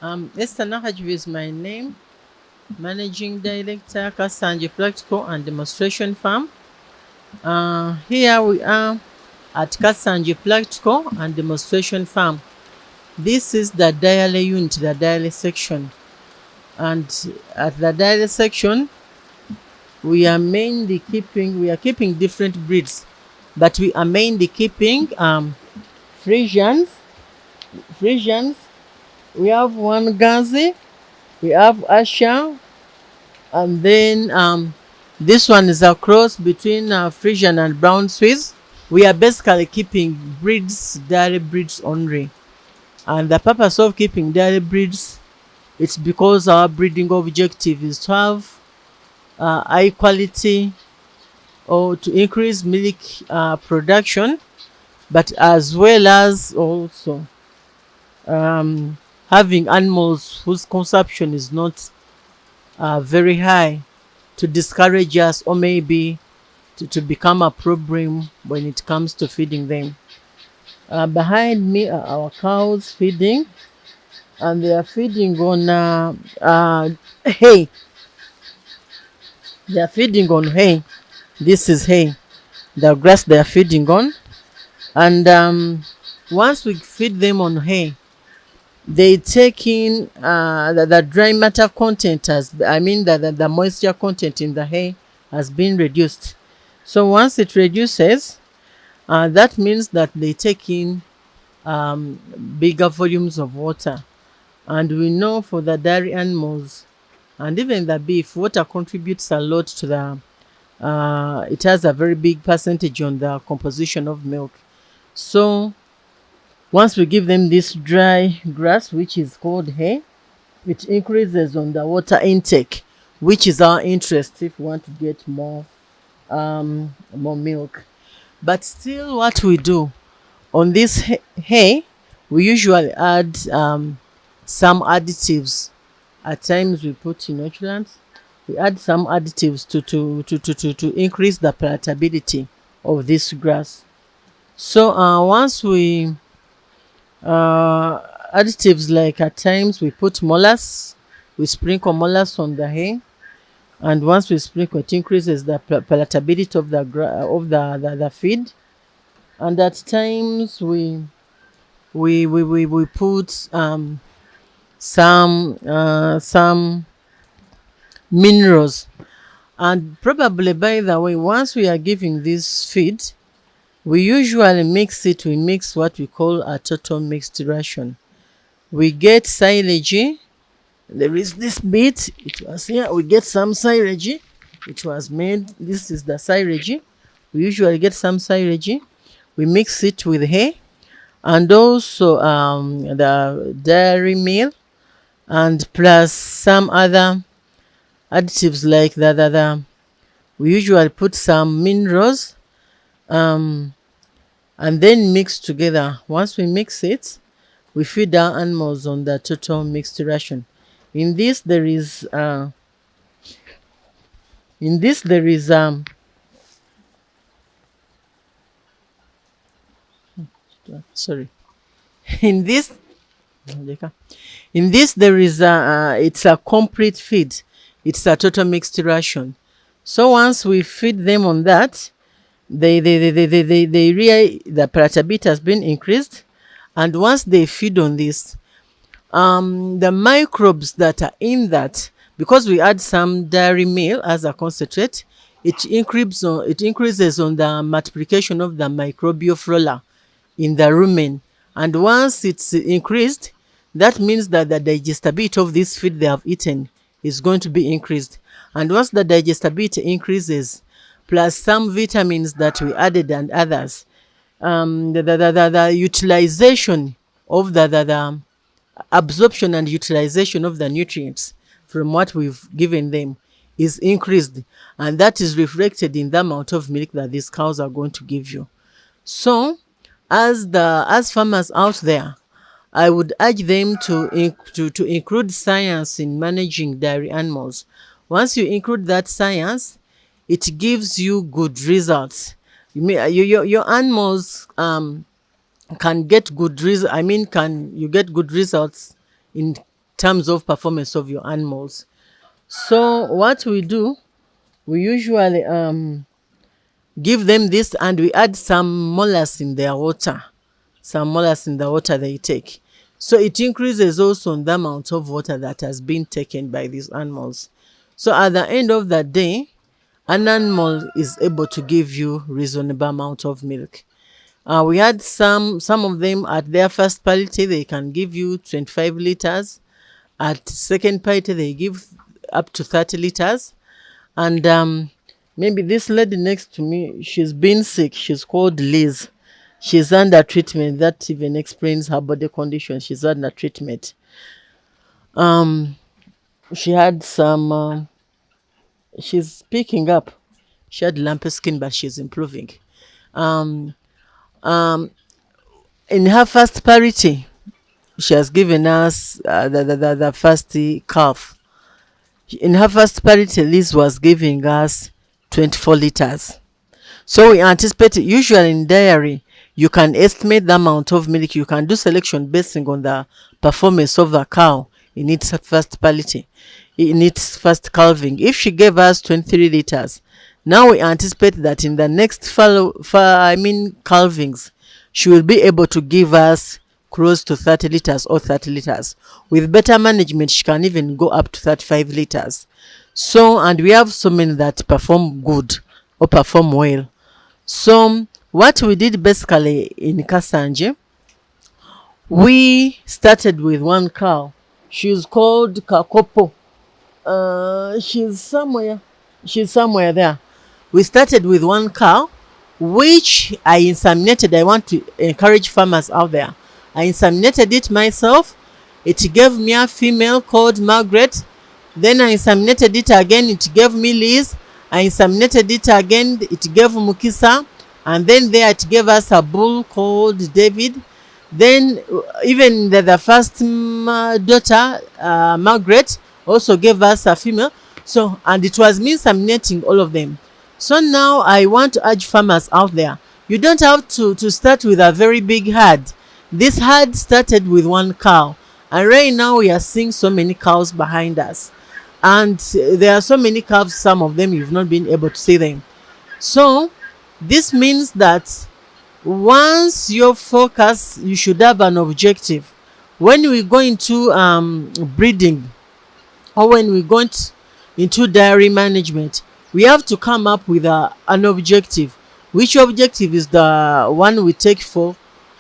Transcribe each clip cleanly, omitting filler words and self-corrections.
Esther NakaJubi is my name, Managing Director, Kasanji Practical and Demonstration Farm. Here we are at Kasanji Practical and Demonstration Farm. This is the dairy unit, the dairy section. And at the dairy section, we are keeping different breeds, but we are mainly keeping Frisians. We have one Gazi, we have Asha, and then this one is a cross between Frisian and Brown Swiss. We are basically keeping dairy breeds only. And the purpose of keeping dairy breeds, it's because our breeding objective is to have high quality or to increase milk production, but as well as also having animals whose consumption is not very high, to discourage us or maybe to become a problem when it comes to feeding them. Behind me are our cows feeding, and they are feeding on hay. They are feeding on hay. This is hay, the grass they are feeding on. And once we feed them on hay, they take in the dry matter content the moisture content in the hay has been reduced. So once it reduces, that means that they take in bigger volumes of water. And we know for the dairy animals and even the beef, water contributes a lot to it has a very big percentage on the composition of milk. So once we give them this dry grass, which is called hay, it increases on the water intake, which is our interest if we want to get more milk. But still, what we do on this hay, we usually add some additives. At times we put inoculants. We add some additives to increase the palatability of this grass. So once we additives, like at times we put molasses, we sprinkle molasses on the hay, and once we sprinkle, it increases the palatability of the feed. And at times we put some minerals. And probably, by the way, once we are giving this feed, we usually mix what we call a total mixed ration. We get silage. There is this bit, it was here. We get some silage, which was made. This is the silage. We usually get some silage. We mix it with hay, and also the dairy meal, and plus some other additives like we usually put some minerals, and then mix together. Once we mix it, we feed our animals on the total mixed ration. In this there is sorry in this there is it's a complete feed. It's a total mixed ration. So once we feed them on that, the palatability has been increased. And once they feed on this, the microbes that are in that, because we add some dairy meal as a concentrate, it increases on the multiplication of the microbial flora in the rumen. And once it's increased, that means that the digestibility of this feed they have eaten is going to be increased. And once the digestibility increases, plus some vitamins that we added and others, the utilization of the absorption and utilization of the nutrients from what we've given them is increased, and that is reflected in the amount of milk that these cows are going to give you. So as farmers out there, I would urge them to include science in managing dairy animals. Once you include that science, it gives you good results. Your animals can get good results. You get good results in terms of performance of your animals. So what we do, we usually give them this, and we add some molasses in their water, some molasses in the water they take. So it increases also the amount of water that has been taken by these animals. So at the end of the day, an animal is able to give you reasonable amount of milk. We had some of them at their first parity, they can give you 25 liters. At second parity, they give up to 30 liters. And maybe this lady next to me, she's been sick. She's called Liz. She's under treatment. That even explains her body condition. She's under treatment. She had some. She's picking up. She had lumpy skin, but she's improving. Um, in her first parity, she has given us the first calf. In her first parity, Liz was giving us 24 liters. So we anticipate, usually in dairy, you can estimate the amount of milk. You can do selection based on the performance of the cow in its first parity, in its first calving. If she gave us 23 liters, now we anticipate that in the next calvings, she will be able to give us close to 30 liters or 30 liters. With better management, she can even go up to 35 liters. So, and we have so many that perform good or perform well. So what we did basically in Kasanje, we started with one cow. She's called Kakopo. She's somewhere there. We started with one cow, which I inseminated. I want to encourage farmers out there. I inseminated it myself. It gave me a female called Margaret. Then I inseminated it again. It gave me Liz. I inseminated it again. It gave Mukisa. And then there it gave us a bull called David. Then even the first daughter, Margaret, also gave us a female. So, and it was me inseminating all of them. So now I want to urge farmers out there. You don't have to start with a very big herd. This herd started with one cow. And right now we are seeing so many cows behind us. And there are so many calves, some of them you've not been able to see them. So this means that once your focus, you should have an objective. When we go into breeding, or when we go into dairy management, we have to come up with an objective. Which objective is the one we take for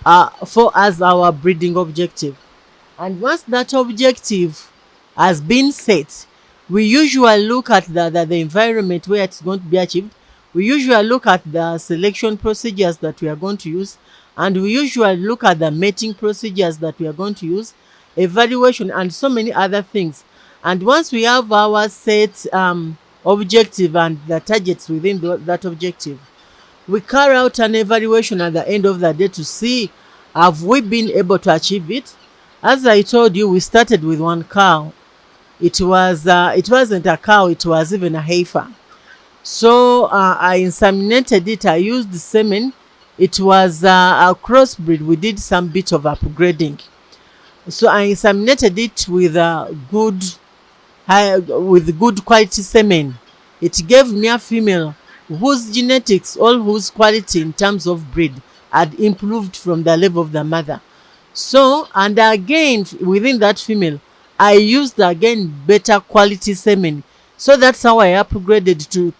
as our breeding objective? And once that objective has been set, we usually look at the environment where it's going to be achieved. We usually look at the selection procedures that we are going to use, and we usually look at the mating procedures that we are going to use, evaluation, and so many other things. And once we have our set objective and the targets within that objective, we carry out an evaluation at the end of the day to see have we been able to achieve it. As I told you, we started with one cow. It wasn't a cow, it was even a heifer. So I inseminated it. I used the semen. It was a crossbreed. We did some bit of upgrading. So I inseminated it with good quality semen. It gave me a female whose genetics, all whose quality in terms of breed had improved from the level of the mother. So, and again, within that female, I used again better quality semen. So that's how I upgraded to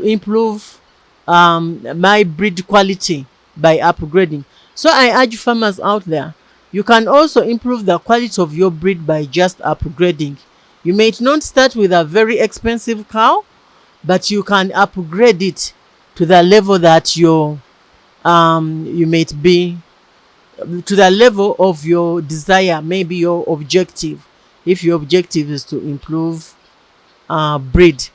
improve my breed quality by upgrading. So I urge farmers out there, you can also improve the quality of your breed by just upgrading. You may not start with a very expensive cow, but you can upgrade it to the level that you may be, to the level of your desire, maybe your objective, if your objective is to improve breed.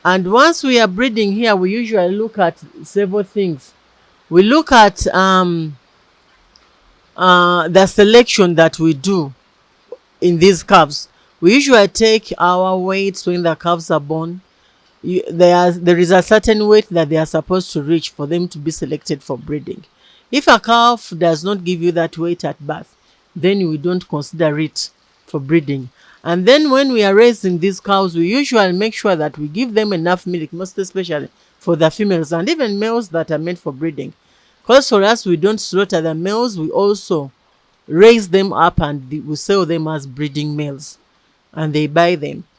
And once we are breeding here, we usually look at several things. We look at the selection that we do in these calves. We usually take our weights when the calves are born. There is a certain weight that they are supposed to reach for them to be selected for breeding. If a calf does not give you that weight at birth, then we don't consider it for breeding. And then when we are raising these cows, we usually make sure that we give them enough milk, most especially for the females and even males that are meant for breeding. Because for us, we don't slaughter the males, we also raise them up and we sell them as breeding males and they buy them.